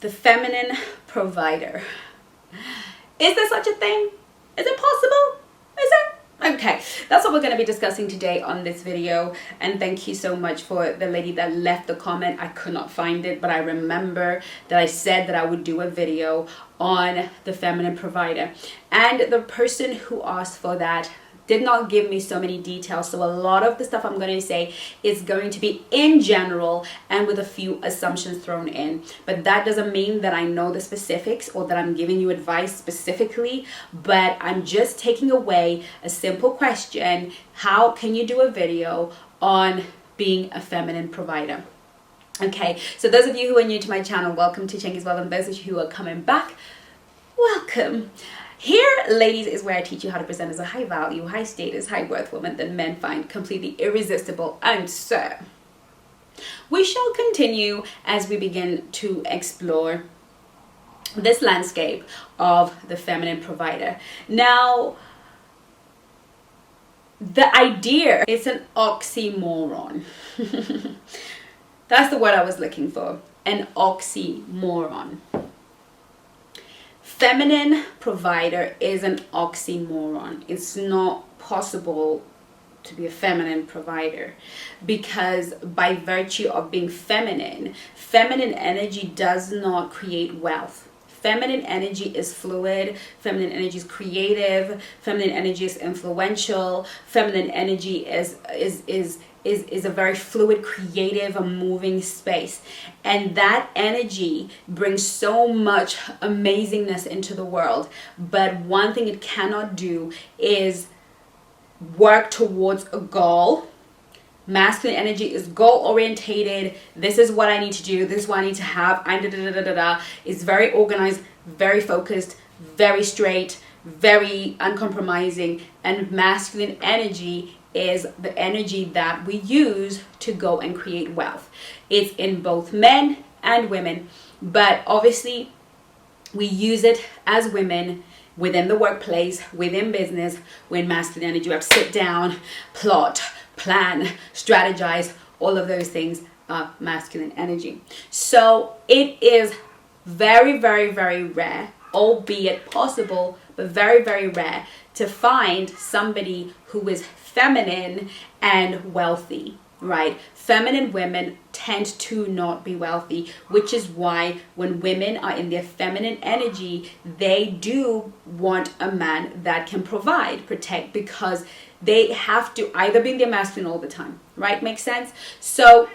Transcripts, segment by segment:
the feminine provider. Is there such a thing? Is it possible? Is it? Okay, that's what we're going to be discussing today on this video. And thank you so much for the lady that left the comment. I could not find it, but I remember that I said that I would do a video on the feminine provider. And the person who asked for that did not give me so many details, so a lot of the stuff I'm going to say is going to be in general and with a few assumptions thrown in. But that doesn't mean that I know the specifics or that I'm giving you advice specifically, but I'm just taking away a simple question: how can you do a video on being a feminine provider? Okay, so those of you who are new to my channel, welcome to Chengi's World, and those of you who are coming back, welcome. Here, ladies, is where I teach you how to present as a high value, high status, high worth woman that men find completely irresistible. And so, we shall continue as we begin to explore this landscape of the feminine provider. Now, the idea is an oxymoron. That's the word I was looking for, an oxymoron. Feminine provider is an oxymoron. It's not possible to be a feminine provider because by virtue of being feminine, feminine energy does not create wealth. Feminine energy is fluid, feminine energy is creative, feminine energy is influential, feminine energy is a very fluid, creative, moving space. And that energy brings so much amazingness into the world. But one thing it cannot do is work towards a goal. Masculine energy is goal orientated. This is what I need to do. This is what I need to have. It's very organized, very focused, very straight, very uncompromising. And masculine energy is the energy that we use to go and create wealth. It's in both men and women, but obviously we use it as women within the workplace, within business, when masculine energy. We have to sit down, plot, plan, strategize. All of those things are masculine energy. So it is very, very, very rare, albeit possible, but very, very rare to find somebody who is feminine and wealthy, right? Feminine women tend to not be wealthy, which is why when women are in their feminine energy, they do want a man that can provide, protect, because they have to either be in their masculine all the time, right? Makes sense? So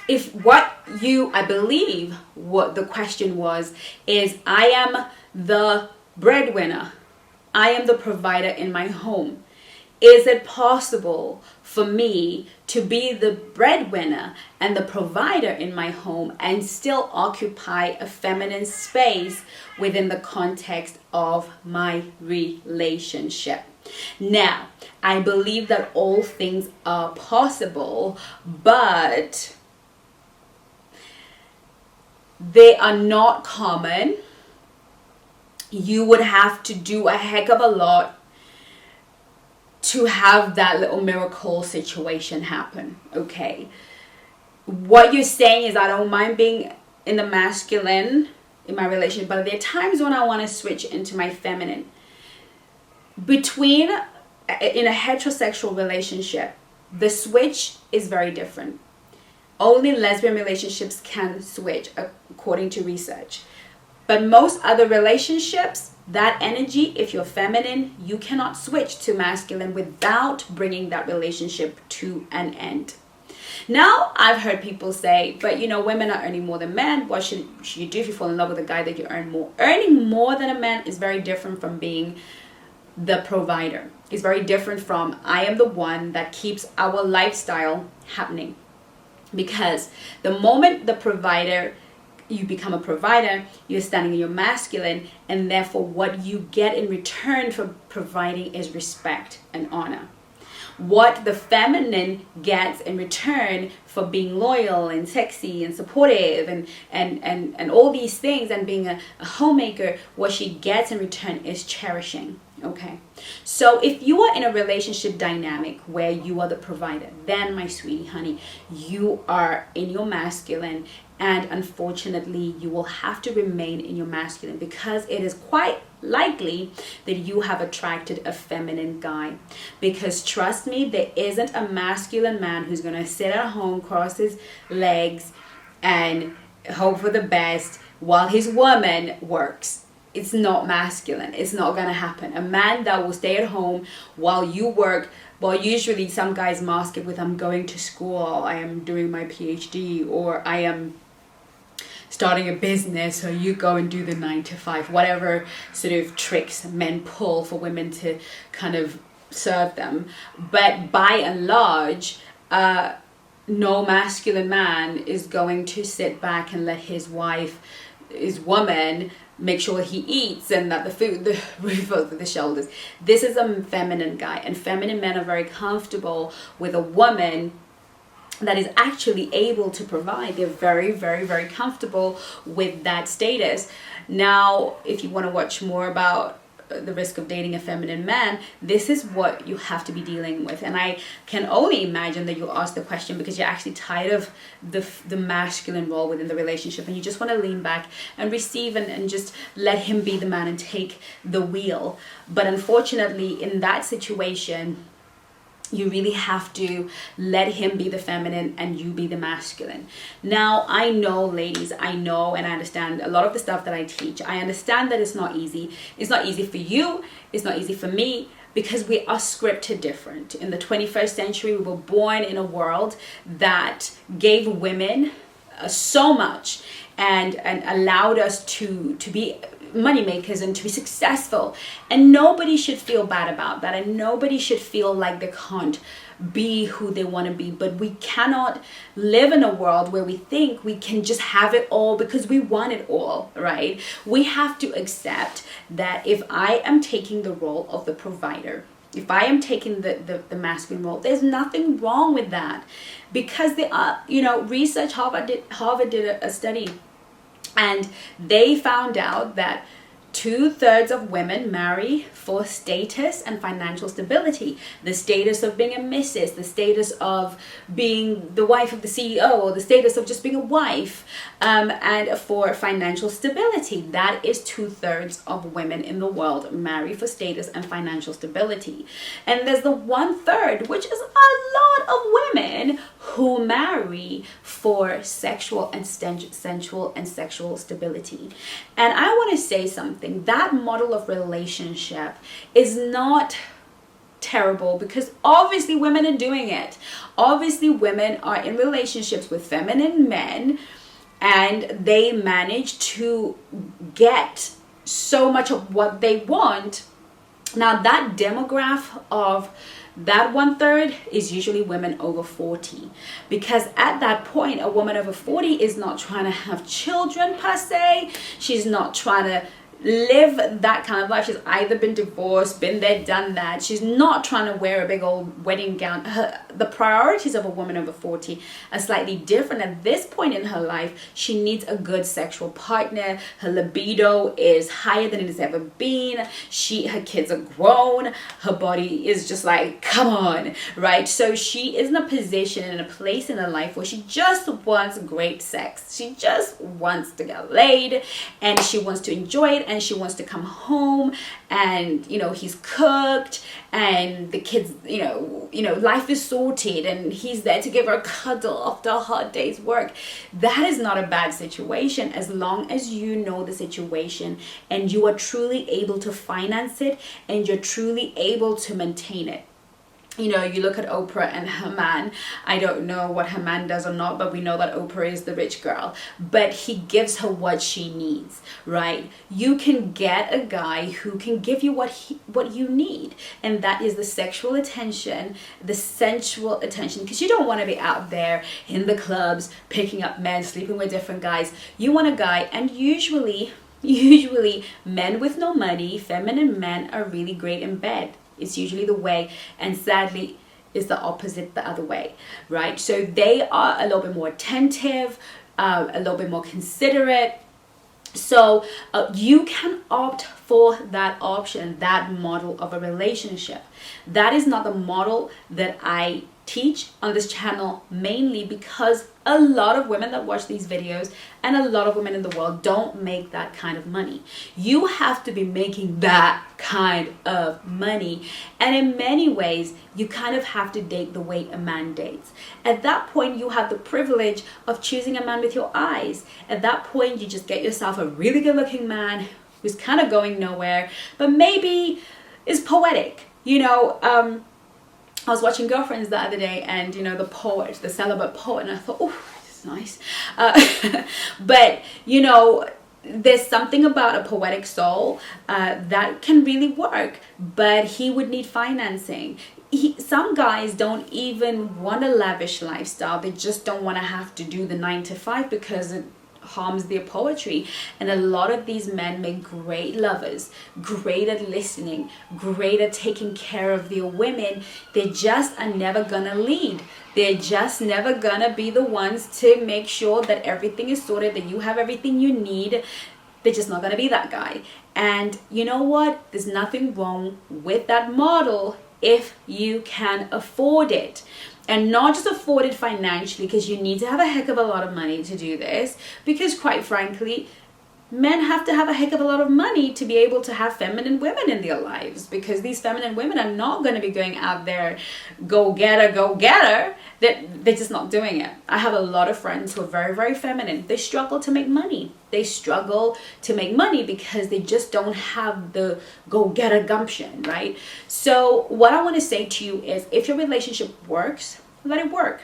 if I believe what the question was, is I am the breadwinner. I am the provider in my home. Is it possible for me to be the breadwinner and the provider in my home and still occupy a feminine space within the context of my relationship? Now, I believe that all things are possible, but they are not common. You would have to do a heck of a lot to have that little miracle situation happen, okay? What you're saying is I don't mind being in the masculine in my relationship, but there are times when I want to switch into my feminine. In a heterosexual relationship, the switch is very different. Only lesbian relationships can switch, according to research. But most other relationships, that energy, if you're feminine, you cannot switch to masculine without bringing that relationship to an end. Now, I've heard people say, but women are earning more than men. What should you do if you fall in love with a guy that you earn more? Earning more than a man is very different from being the provider. It's very different from I am the one that keeps our lifestyle happening. Because the moment you become a provider, you're standing in your masculine, and therefore what you get in return for providing is respect and honor. What the feminine gets in return for being loyal and sexy and supportive and all these things and being a homemaker, what she gets in return is cherishing. Okay, so if you are in a relationship dynamic where you are the provider, then my sweetie honey, you are in your masculine And unfortunately, you will have to remain in your masculine, because it is quite likely that you have attracted a feminine guy. Because trust me, there isn't a masculine man who's going to sit at home, cross his legs, and hope for the best while his woman works. It's not masculine. It's not going to happen. A man that will stay at home while you work, well, usually some guys mask it with, I'm going to school, I am doing my PhD, or I am starting a business, or you go and do the 9 to 5, whatever sort of tricks men pull for women to kind of serve them. But by and large, no masculine man is going to sit back and let his wife, his woman, make sure he eats and that the roof over the shoulders. This is a feminine guy, and feminine men are very comfortable with a woman that is actually able to provide. They're very, very, very comfortable with that status. Now, if you want to watch more about the risk of dating a feminine man, this is what you have to be dealing with. And I can only imagine that you ask the question because you're actually tired of the masculine role within the relationship, and you just want to lean back and receive and just let him be the man and take the wheel. But unfortunately, in that situation, you really have to let him be the feminine and you be the masculine. Now, I know, ladies, I know and I understand a lot of the stuff that I teach. I understand that it's not easy. It's not easy for you. It's not easy for me, because we are scripted different. In the 21st century, we were born in a world that gave women so much and allowed us to be money makers and to be successful, and nobody should feel bad about that, and nobody should feel like they can't be who they want to be. But we cannot live in a world where we think we can just have it all because we want it all, right? We have to accept that if I am taking the role of the provider, if I am taking the masculine role, there's nothing wrong with that, because there are, research. Harvard did a study, and they found out that 2/3 of women marry for status and financial stability. The status of being a missus, the status of being the wife of the CEO, or the status of just being a wife, and for financial stability. That is 2/3 of women in the world marry for status and financial stability. And there's the 1/3, which is a lot of women who marry for sexual and sensual and sexual stability. And I want to say something. That model of relationship is not terrible, because obviously women are doing it. Obviously women are in relationships with feminine men, and they manage to get so much of what they want. Now, that demographic of that 1/3 is usually women over 40, because at that point, a woman over 40 is not trying to have children per se. She's not trying to live that kind of life. She's either been divorced, been there, done that. She's not trying to wear a big old wedding gown. The priorities of a woman over 40 are slightly different. At this point in her life, she needs a good sexual partner. Her libido is higher than it has ever been. Her kids are grown. Her body is just like, come on, right? So she is in a position, in a place in her life where she just wants great sex. She just wants to get laid, and she wants to enjoy it, and she wants to come home and he's cooked and the kids life is sorted and he's there to give her a cuddle after a hard day's work. That is not a bad situation, as long as you know the situation and you are truly able to finance it and you're truly able to maintain it. You look at Oprah and her man. I don't know what her man does or not, but we know that Oprah is the rich girl. But he gives her what she needs, right? You can get a guy who can give you what you need, and that is the sexual attention, the sensual attention, because you don't want to be out there in the clubs picking up men, sleeping with different guys. You want a guy, and usually men with no money, feminine men, are really great in bed. It's usually the way, and sadly is the opposite the other way, right? So they are a little bit more attentive, a little bit more considerate. So you can opt for that option, that model of a relationship. That is not the model that I teach on this channel mainly because a lot of women that watch these videos and a lot of women in the world don't make that kind of money. You have to be making that kind of money, and in many ways you kind of have to date the way a man dates. At that point, you have the privilege of choosing a man with your eyes. At that point, you just get yourself a really good looking man who's kind of going nowhere, but maybe is poetic. I was watching Girlfriends the other day, and the poet, the celibate poet, and I thought, oh, this is nice. But there's something about a poetic soul that can really work, but he would need financing. Some guys don't even want a lavish lifestyle. They just don't want to have to do the 9 to 5 because it harms their poetry. And a lot of these men make great lovers, great at listening, great at taking care of their women. They just are never gonna lead. They're just never gonna be the ones to make sure that everything is sorted, that you have everything you need. They're just not gonna be that guy. And you know what? There's nothing wrong with that model if you can afford it. And not just afford it financially, because you need to have a heck of a lot of money to do this, because quite frankly, men have to have a heck of a lot of money to be able to have feminine women in their lives, because these feminine women are not going to be going out there go getter. They're just not doing it. I have a lot of friends who are very, very feminine. They struggle to make money. They struggle to make money because they just don't have the go getter gumption, right? So what I want to say to you is, if your relationship works, let it work.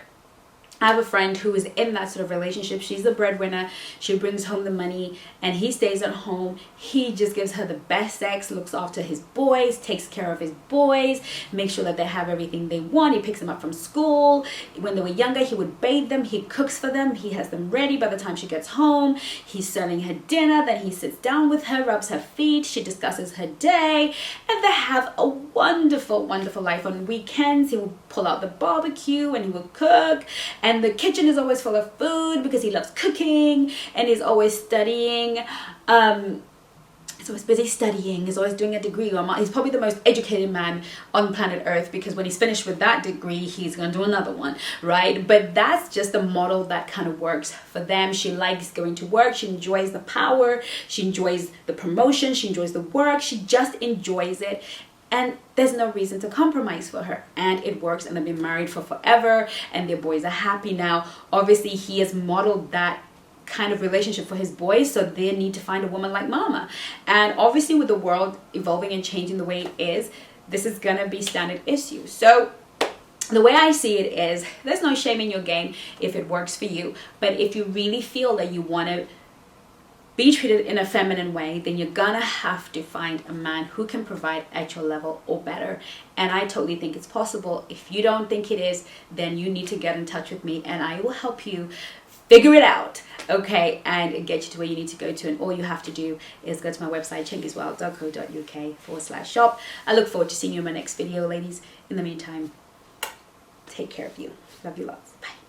I have a friend who is in that sort of relationship. She's the breadwinner. She brings home the money and he stays at home. He just gives her the best sex, looks after his boys, takes care of his boys, makes sure that they have everything they want. He picks them up from school. When they were younger, he would bathe them. He cooks for them. He has them ready by the time she gets home. He's serving her dinner. Then he sits down with her, rubs her feet. She discusses her day. And they have a wonderful, wonderful life. On weekends, he will pull out the barbecue and he will cook. And the kitchen is always full of food because he loves cooking, and he's always studying. He's always busy studying. He's always doing a degree. He's probably the most educated man on planet Earth, because when he's finished with that degree, he's going to do another one, right? But that's just the model that kind of works for them. She likes going to work. She enjoys the power. She enjoys the promotion. She enjoys the work. She just enjoys it. And there's no reason to compromise for her. And it works, and they've been married for forever, and their boys are happy now. Obviously, he has modeled that kind of relationship for his boys, so they need to find a woman like mama. And obviously, with the world evolving and changing the way it is, this is gonna be standard issue. So the way I see it is, there's no shame in your game if it works for you. But if you really feel that you want to be treated in a feminine way, then you're gonna have to find a man who can provide at your level or better. And I totally think it's possible. If you don't think it is, then you need to get in touch with me and I will help you figure it out, okay, and get you to where you need to go to. And all you have to do is go to my website, chengisworld.co.uk/shop. I look forward to seeing you in my next video, ladies. In the meantime, take care of you. Love you lots. Bye.